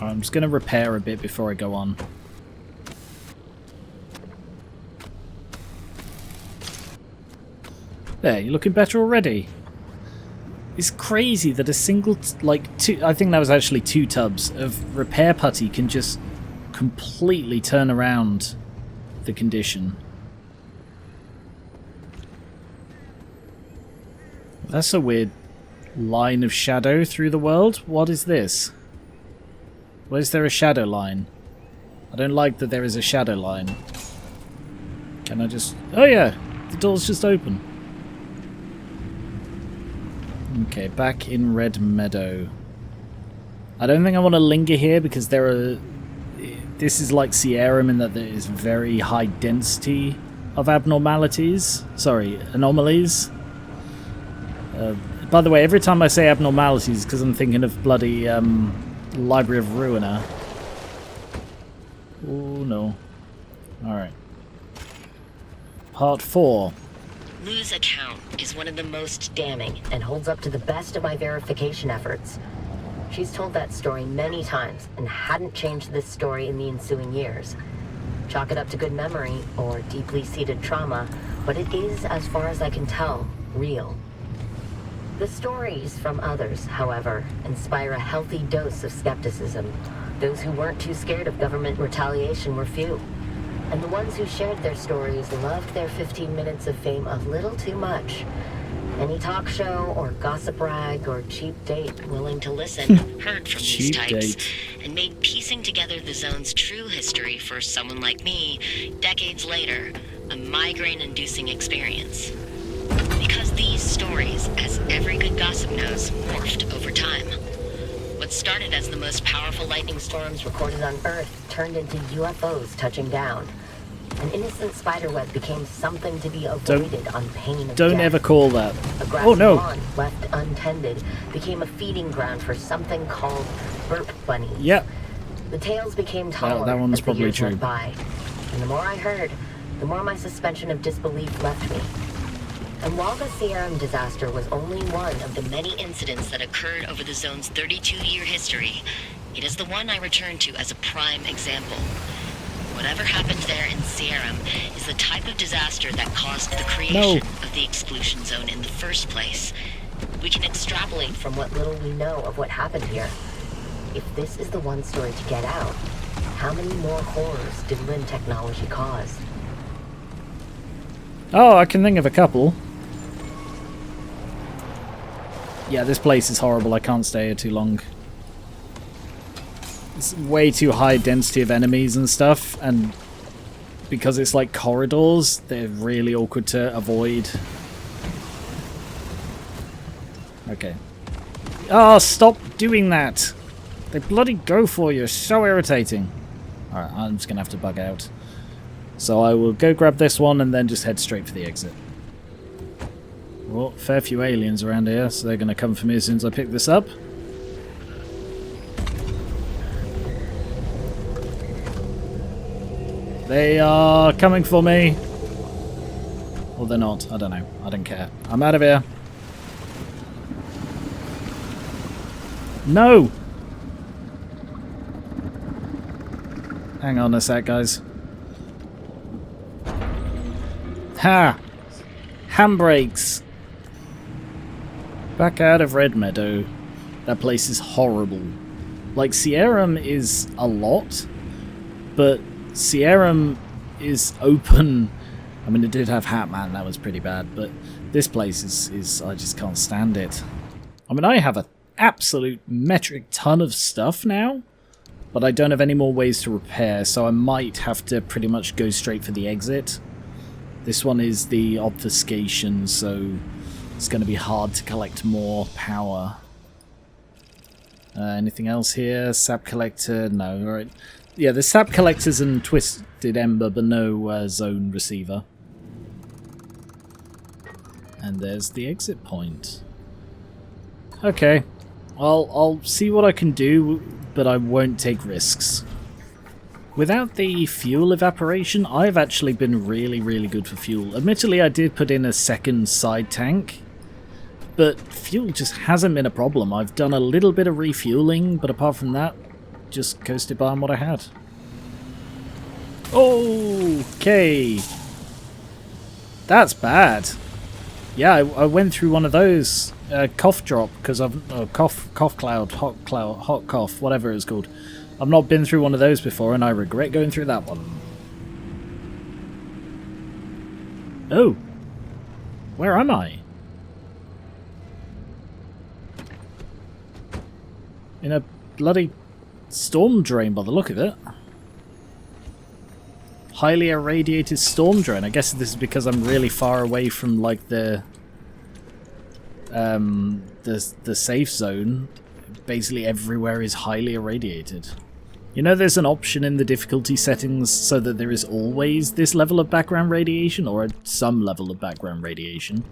I'm just going to repair a bit before I go on. There, you're looking better already. It's crazy that a single, I think that was actually 2 tubs of repair putty can just completely turn around the condition. That's a weird line of shadow through the world. What is this? Why is there a shadow line? I don't like that there is a shadow line. Can I just... Oh yeah, the door's just open. Okay, back in Red Meadow. I don't think I want to linger here because there are... This is like Sierram in that there is very high density of abnormalities. Sorry, anomalies. By the way, every time I say abnormalities, because I'm thinking of bloody Library of Ruiner. Oh no. Alright. Part 4. Lou's account is one of the most damning and holds up to the best of my verification efforts. She's told that story many times and hadn't changed this story in the ensuing years. Chalk it up to good memory or deeply seated trauma, but it is, as far as I can tell, real. The stories from others, however, inspire a healthy dose of skepticism. Those who weren't too scared of government retaliation were few. And the ones who shared their stories loved their 15 minutes of fame a little too much. Any talk show or gossip rag or cheap date willing to listen heard from these types and made piecing together the zone's true history for someone like me, decades later, a migraine-inducing experience. Because these stories, as every good gossip knows, morphed over time. What started as the most powerful lightning storms recorded on Earth turned into UFOs touching down. An innocent spiderweb became something to be avoided on pain of death. Don't ever call that. A grassy lawn left untended became a feeding ground for something called burp bunnies. Yep. The tales became taller that one's as the probably years true. went by. And the more I heard, the more my suspension of disbelief left me. And while the Sierram disaster was only one of the many incidents that occurred over the zone's 32-year history, it is the one I return to as a prime example. Whatever happened there in Sierram is the type of disaster that caused the creation of the exclusion zone in the first place. We can extrapolate from what little we know of what happened here. If this is the one story to get out, how many more horrors did Lin technology cause? Oh, I can think of a couple. Yeah, this place is horrible. I can't stay here too long. It's way too high density of enemies and stuff, and because it's like corridors, they're really awkward to avoid. Okay. Oh, stop doing that! They bloody go for you. It's so irritating. Alright, I'm just gonna have to bug out. So I will go grab this one and then just head straight for the exit. Well, fair few aliens around here, so they're going to come for me as soon as I pick this up. They are coming for me. Or they're not. I don't know. I don't care. I'm out of here. No! Hang on a sec, guys. Ha! Handbrakes! Back out of Red Meadow. That place is horrible. Like, Sierram is a lot, but Sierram is open. I mean, it did have Hatman, that was pretty bad, but this place is I just can't stand it. I mean, I have an absolute metric ton of stuff now, but I don't have any more ways to repair, so I might have to pretty much go straight for the exit. This one is the obfuscation, so it's going to be hard to collect more power. Anything else here? Sap collector? No, alright. Yeah, the sap collectors and twisted ember, but no zone receiver. And there's the exit point. Okay, I'll see what I can do, but I won't take risks. Without the fuel evaporation, I've actually been really, really good for fuel. Admittedly, I did put in a second side tank, but fuel just hasn't been a problem. I've done a little bit of refueling, but apart from that, just coasted by on what I had. Okay. That's bad. Yeah, I went through one of those. Cough drop, because I've... cough cloud, hot cough, whatever it's called. I've not been through one of those before, and I regret going through that one. Oh. Where am I? In a bloody storm drain by the look of it. Highly irradiated storm drain. I guess this is because I'm really far away from like the safe zone. Basically everywhere is highly irradiated. You know, there's an option in the difficulty settings so that there is always this level of background radiation, or some level of background radiation.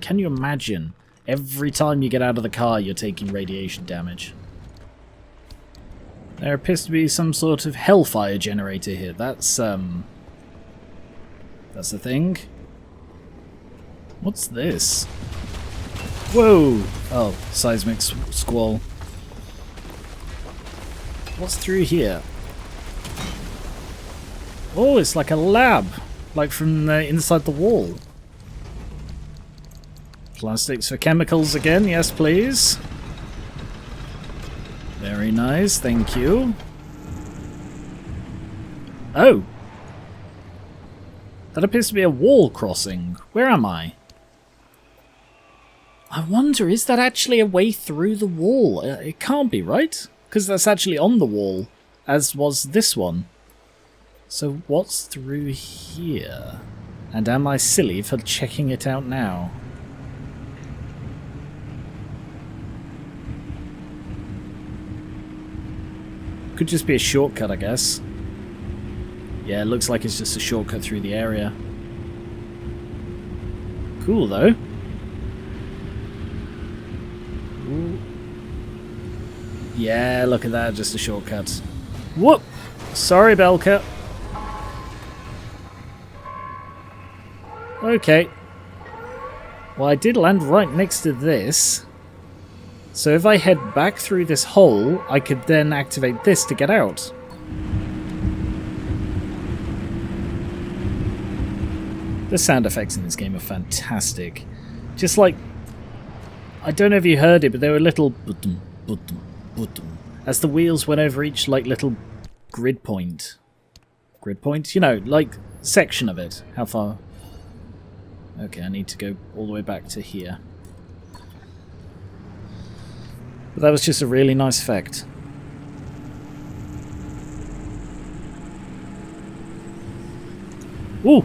Can you imagine? Every time you get out of the car, you're taking radiation damage. There appears to be some sort of hellfire generator here. That's a thing. What's this? Whoa! Oh, seismic squall. What's through here? Oh, it's like a lab. Like from inside the wall. Plastics for chemicals again, yes please. Very nice, thank you. Oh! That appears to be a wall crossing. Where am I? I wonder, is that actually a way through the wall? It can't be, right? Because that's actually on the wall, as was this one. So what's through here? And am I silly for checking it out now? Could just be a shortcut, I guess. Yeah, it looks like it's just a shortcut through the area. Cool, though. Ooh. Yeah, look at that, just a shortcut. Whoop! Sorry, Belka. Okay. Well, I did land right next to this. So if I head back through this hole, I could then activate this to get out. The sound effects in this game are fantastic. Just like... I don't know if you heard it, but there were little... as the wheels went over each like little grid point. Grid point? You know, like section of it. How far? Okay, I need to go all the way back to here. But that was just a really nice effect. Ooh!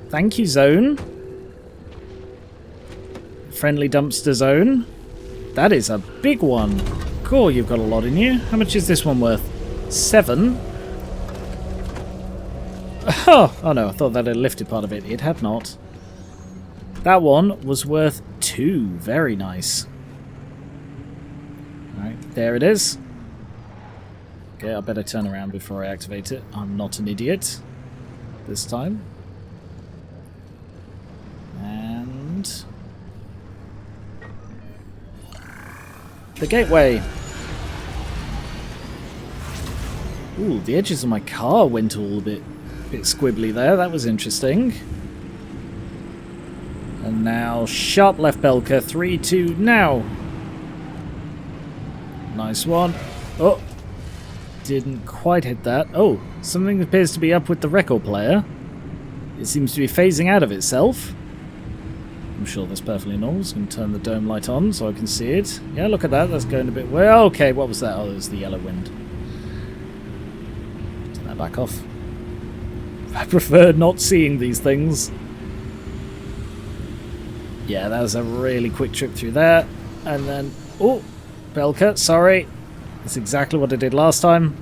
Thank you, zone. Friendly dumpster zone. That is a big one. Cool, you've got a lot in you. How much is this one worth? 7? Oh no, I thought that had lifted part of it. It had not. That one was worth 2. Very nice. Alright, there it is. Okay, I better turn around before I activate it. I'm not an idiot this time. And... the gateway. Ooh, the edges of my car went all a bit squibbly there. That was interesting. And now, sharp left, Belka. 3, 2, now. Nice one. Oh, didn't quite hit that. Oh, something appears to be up with the record player. It seems to be phasing out of itself. I'm sure that's perfectly normal. Just going to turn the dome light on so I can see it. Yeah, look at that. That's going a bit... well, okay, what was that? Oh, it was the yellow wind. Turn that back off. I prefer not seeing these things. Yeah, that was a really quick trip through there. And then... oh, Belka, sorry. That's exactly what I did last time.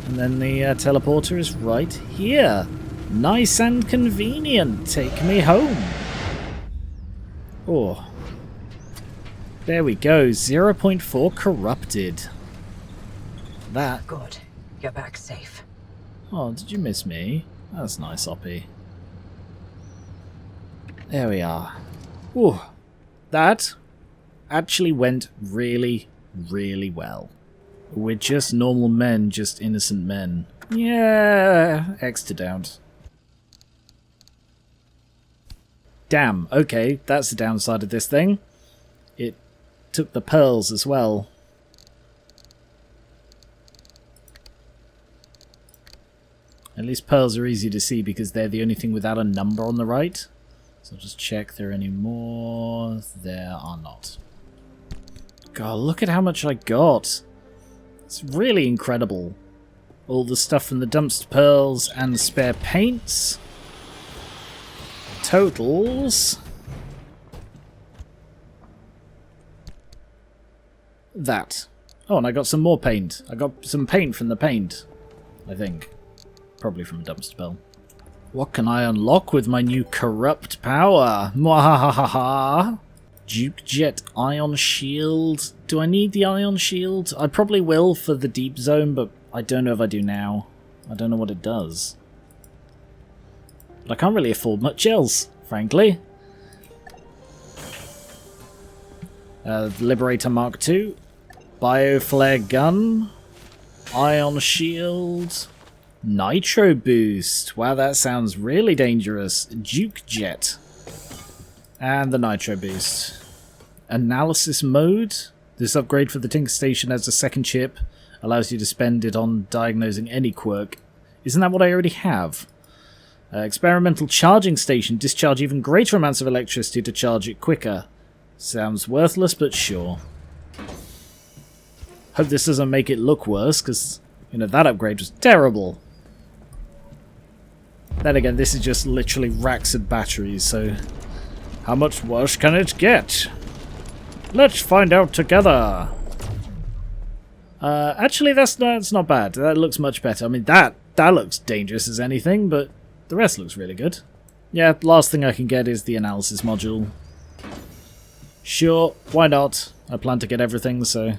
And then the teleporter is right here. Nice and convenient. Take me home. Oh. There we go. 0.4 corrupted. That... good. You're back safe. oh, did you miss me? That's nice, Oppie. There we are. Ooh. That actually went really, really well. We're just normal men, just innocent men. Yeah, X'd out. Damn, okay, that's the downside of this thing. It took the pearls as well. At least pearls are easy to see because they're the only thing without a number on the right. So I'll just check there are any more. There are not. God, look at how much I got. It's really incredible. All the stuff from the dumpster pearls and spare paints. Totals. That. Oh, and I got some more paint. I got some paint from the paint, I think. Probably from a dumpster pearl. What can I unlock with my new corrupt power? Mwahahaha. Duke Jet Ion Shield. Do I need the Ion Shield? I probably will for the deep zone, but I don't know if I do now. I don't know what it does. But I can't really afford much else, frankly. Liberator Mark II. Bioflare Gun. Ion Shield. Nitro Boost. Wow, that sounds really dangerous. Duke Jet. And the Nitro Boost. Analysis Mode. This upgrade for the Tinker Station as a second chip allows you to spend it on diagnosing any quirk. Isn't that what I already have? Experimental Charging Station. Discharge even greater amounts of electricity to charge it quicker. Sounds worthless, but sure. Hope this doesn't make it look worse, because, you know, that upgrade was terrible. Then again, this is just literally racks of batteries, so how much worse can it get? Let's find out together. Actually, that's not bad. That looks much better. I mean, that looks dangerous as anything, but the rest looks really good. Yeah, last thing I can get is the analysis module. Sure, why not? I plan to get everything, so...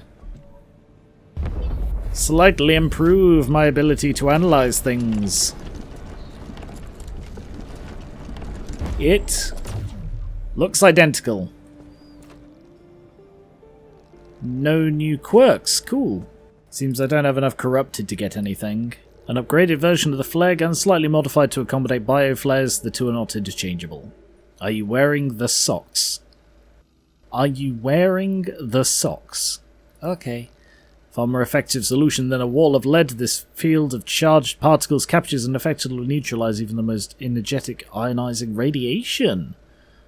Slightly improve my ability to analyze things. It looks identical. No new quirks. Cool. Seems I don't have enough corrupted to get anything. An upgraded version of the flare gun, slightly modified to accommodate bioflares. The two are not interchangeable. Are you wearing the socks? Are you wearing the socks? Okay. Far more effective solution than a wall of lead. This field of charged particles captures and effectively neutralizes even the most energetic ionizing radiation.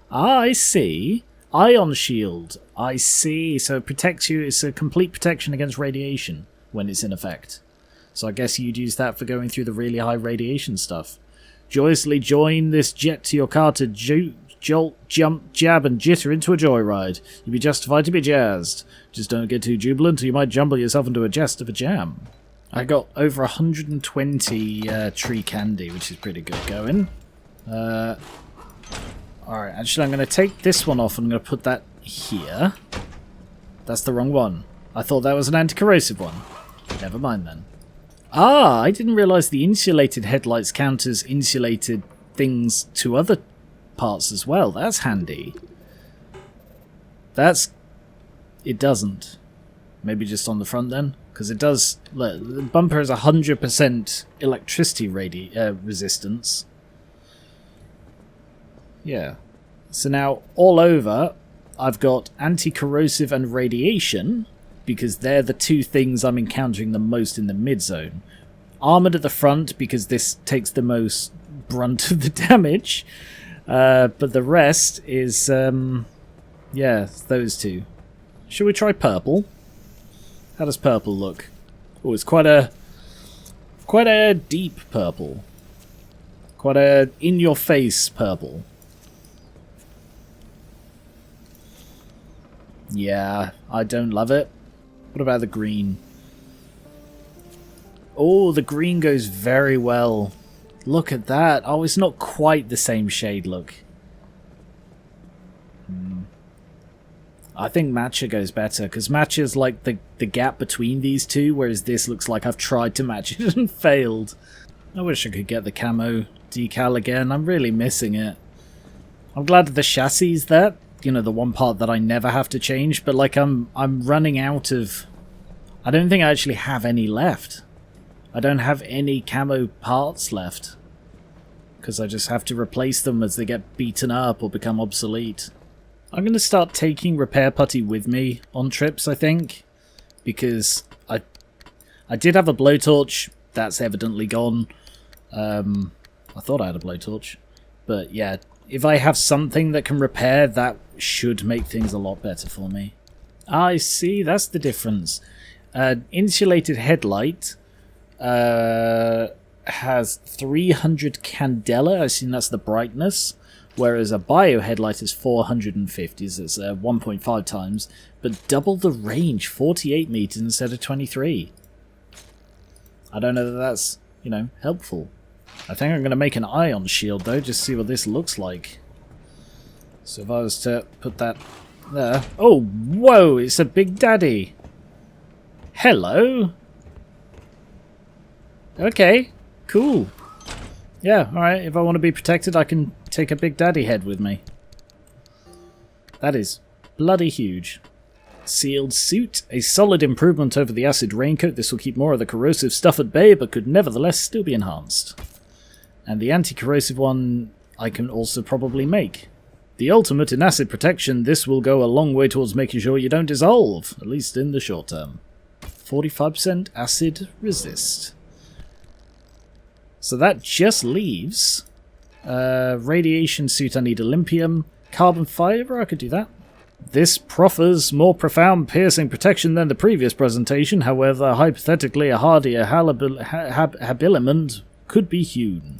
Ah, I see. Ion shield. I see. So it protects you. It's a complete protection against radiation when it's in effect. So I guess you'd use that for going through the really high radiation stuff. Joyously join this jet to your car to jolt, jump, jab, and jitter into a joyride. You'd be justified to be jazzed. Just don't get too jubilant or you might jumble yourself into a jest of a jam. I got over 120 tree candy, which is pretty good going. Alright, actually I'm going to take this one off and I'm going to put that here. That's the wrong one. I thought that was an anti-corrosive one. Never mind then. Ah, I didn't realise the insulated headlights count as insulated things to other parts as well. That's handy. It doesn't. Maybe just on the front then? Because it does... Look, the bumper has 100% electricity resistance. Yeah. So now, all over, I've got anti-corrosive and radiation, because they're the two things I'm encountering the most in the mid-zone. Armoured at the front, because this takes the most brunt of the damage. But the rest is, yeah, those two. Should we try purple? How does purple look? Oh, it's quite a deep purple. Quite a in-your-face purple. Yeah, I don't love it. What about the green? Oh, the green goes very well. Look at that. Oh, it's not quite the same shade look. I think matcha goes better, because matcha's like the gap between these two, whereas this looks like I've tried to match it and failed. I wish I could get the camo decal again. I'm really missing it. I'm glad the chassis is that, you know, the one part that I never have to change, but like I'm running out of... I don't think I actually have any left. I don't have any camo parts left. Because I just have to replace them as they get beaten up or become obsolete. I'm going to start taking repair putty with me on trips, I think. Because I did have a blowtorch. That's evidently gone. I thought I had a blowtorch. But yeah, if I have something that can repair, that should make things a lot better for me. I see, that's the difference. Insulated headlight has 300 candela. I assume that's the brightness. Whereas a bio headlight is 450, so it's 1.5 times. But double the range, 48 meters instead of 23. I don't know that that's, you know, helpful. I think I'm going to make an ion shield, though, just to see what this looks like. So if I was to put that there... Oh, whoa, it's a Big Daddy. Hello. Okay, cool. Yeah, alright, if I want to be protected, I can take a Big Daddy head with me. That is bloody huge. Sealed suit. A solid improvement over the acid raincoat. This will keep more of the corrosive stuff at bay, but could nevertheless still be enhanced. And the anti-corrosive one I can also probably make. The ultimate in acid protection. This will go a long way towards making sure you don't dissolve, at least in the short term. 45% acid resist. So that just leaves radiation suit. I need Olympium. Carbon fiber, I could do that. This proffers more profound piercing protection than the previous presentation. However, hypothetically, a hardier habiliment could be hewn.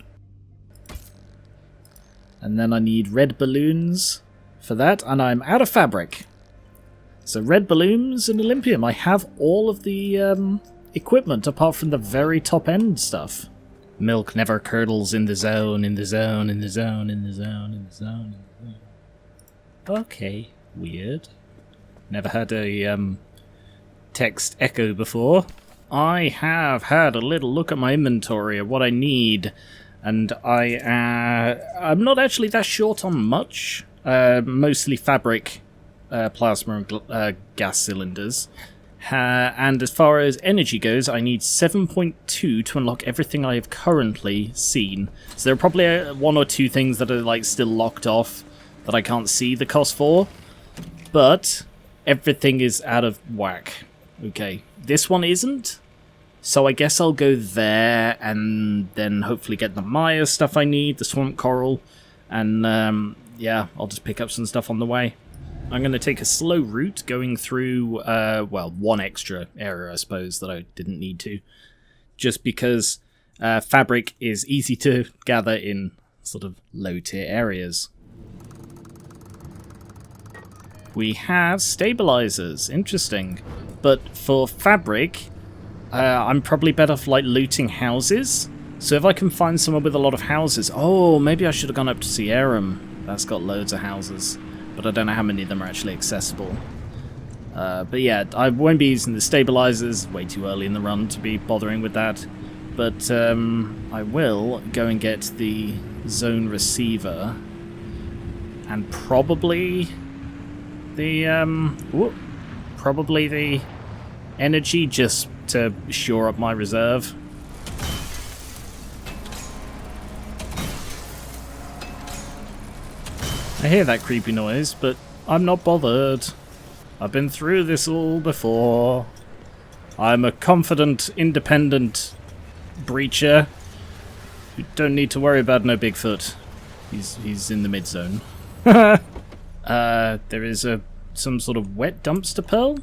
And then I need red balloons for that, and I'm out of fabric. So red balloons and Olympium. I have all of the equipment apart from the very top end stuff. Milk never curdles in the zone, in the zone, in the zone, in the zone, in the zone, in the zone. Okay, weird. Never had a text echo before. I have had a little look at my inventory of what I need, and I'm not actually that short on much. Mostly fabric, plasma, and gas cylinders. And as far as energy goes, I need 7.2 to unlock everything I have currently seen. So there are probably one or two things that are like still locked off that I can't see the cost for. But everything is out of whack. Okay, this one isn't. So I guess I'll go there and then hopefully get the Maya stuff I need, the swamp coral. And yeah, I'll just pick up some stuff on the way. I'm going to take a slow route going through, well, one extra area, I suppose, that I didn't need to. Just because fabric is easy to gather in sort of low-tier areas. We have stabilizers. Interesting. But for fabric, I'm probably better off, like, looting houses. So if I can find somewhere with a lot of houses... Oh, maybe I should have gone up to Sierram. That's got loads of houses. But I don't know how many of them are actually accessible. But yeah, I won't be using the stabilizers. Way too early in the run to be bothering with that. But I will go and get the zone receiver. And probably the energy, just to shore up my reserve. I hear that creepy noise, but I'm not bothered. I've been through this all before. I'm a confident, independent breacher who don't need to worry about no Bigfoot. He's in the mid-zone. There is some sort of wet dumpster pearl?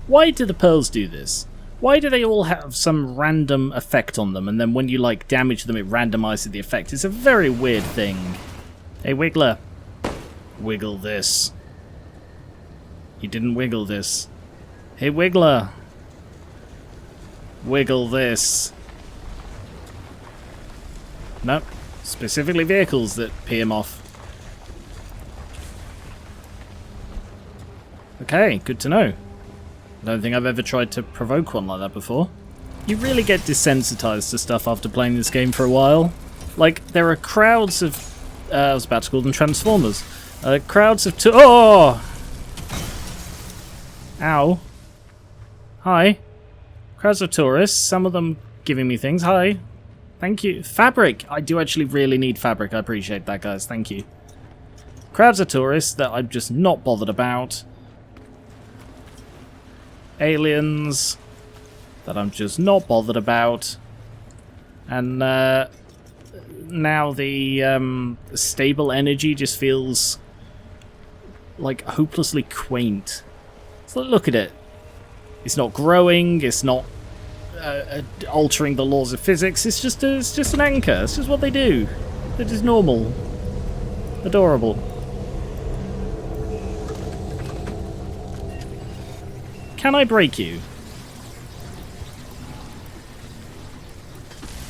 Why do the pearls do this? Why do they all have some random effect on them, and then when you, like, damage them, it randomizes the effect? It's a very weird thing. Hey, Wiggler. Wiggle this. You didn't wiggle this. Hey, Wiggler. Wiggle this. Nope. Specifically vehicles that pee him off. Okay, good to know. I don't think I've ever tried to provoke one like that before. You really get desensitized to stuff after playing this game for a while. Like, there are crowds of... I was about to call them Transformers. Crowds of oh! Ow. Hi. Crowds of tourists, some of them giving me things. Hi. Thank you. Fabric! I do actually really need fabric. I appreciate that, guys. Thank you. Crowds of tourists that I'm just not bothered about. Aliens that I'm just not bothered about. And now the stable energy just feels like hopelessly quaint. So look at it. It's not growing. It's not altering the laws of physics. It's just an anchor. It's just what they do. They're just normal, adorable. Can I break you?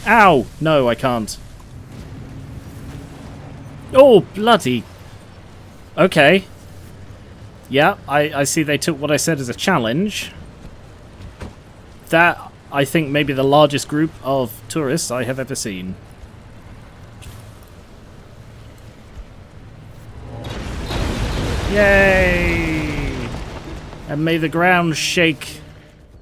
Ow! No, I can't. Oh, bloody. Okay. Yeah, I see they took what I said as a challenge. That, I think, may be the largest group of tourists I have ever seen. Yay! And may the ground shake.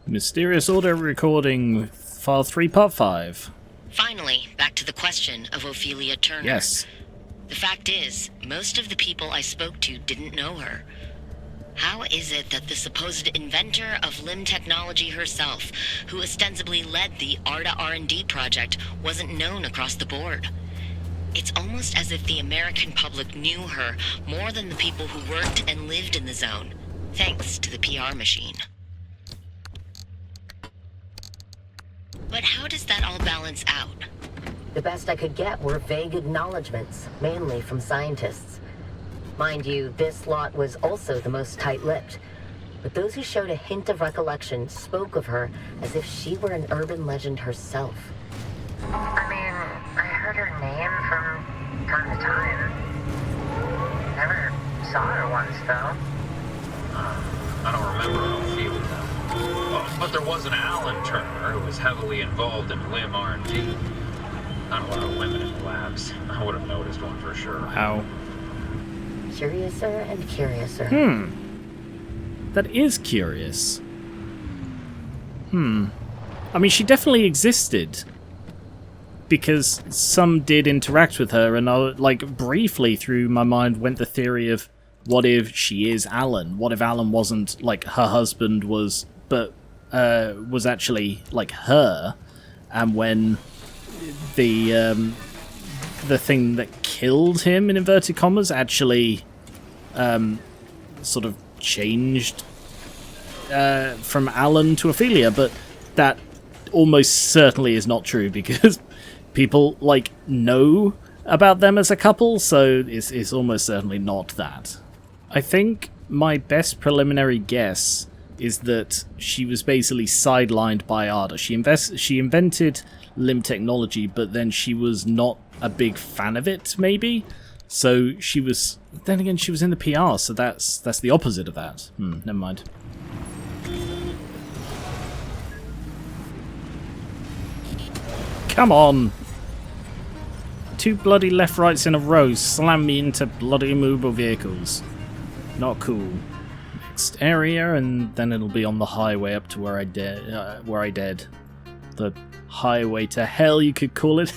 Mysterious audio recording, file 3, part 5. Finally, back to the question of Ophelia Turner. Yes. The fact is, most of the people I spoke to didn't know her. How is it that the supposed inventor of limb technology herself, who ostensibly led the ARDA R&D project, wasn't known across the board? It's almost as if the American public knew her more than the people who worked and lived in the zone, thanks to the PR machine. But how does that all balance out? The best I could get were vague acknowledgments, mainly from scientists. Mind you, this lot was also the most tight-lipped. But those who showed a hint of recollection spoke of her as if she were an urban legend herself. I mean, I heard her name from time to time. Never saw her once, though. I don't remember an Ophelia. Oh, but there was an Alan Turner who was heavily involved in limb R&D. Not a lot of women in the labs. I would have noticed one for sure. Ow. Curiouser and curiouser. That is curious. I mean, she definitely existed. Because some did interact with her, and like briefly through my mind went the theory of what if she is Alan? What if Alan wasn't like her husband was, but was actually like her? And when the thing that killed him in inverted commas actually sort of changed from Alan to Ophelia, but that almost certainly is not true because people like know about them as a couple, so it's almost certainly not that. I think my best preliminary guess is that she was basically sidelined by ARDA. She invented limb technology, but then she was not a big fan of it, maybe. So she was. Then again, she was in the PR, so that's the opposite of that. Never mind. Come on! 2 bloody left-rights in a row slam me into bloody mobile vehicles. Not cool. Next area, and then it'll be on the highway up to where I dead. The highway to hell, you could call it.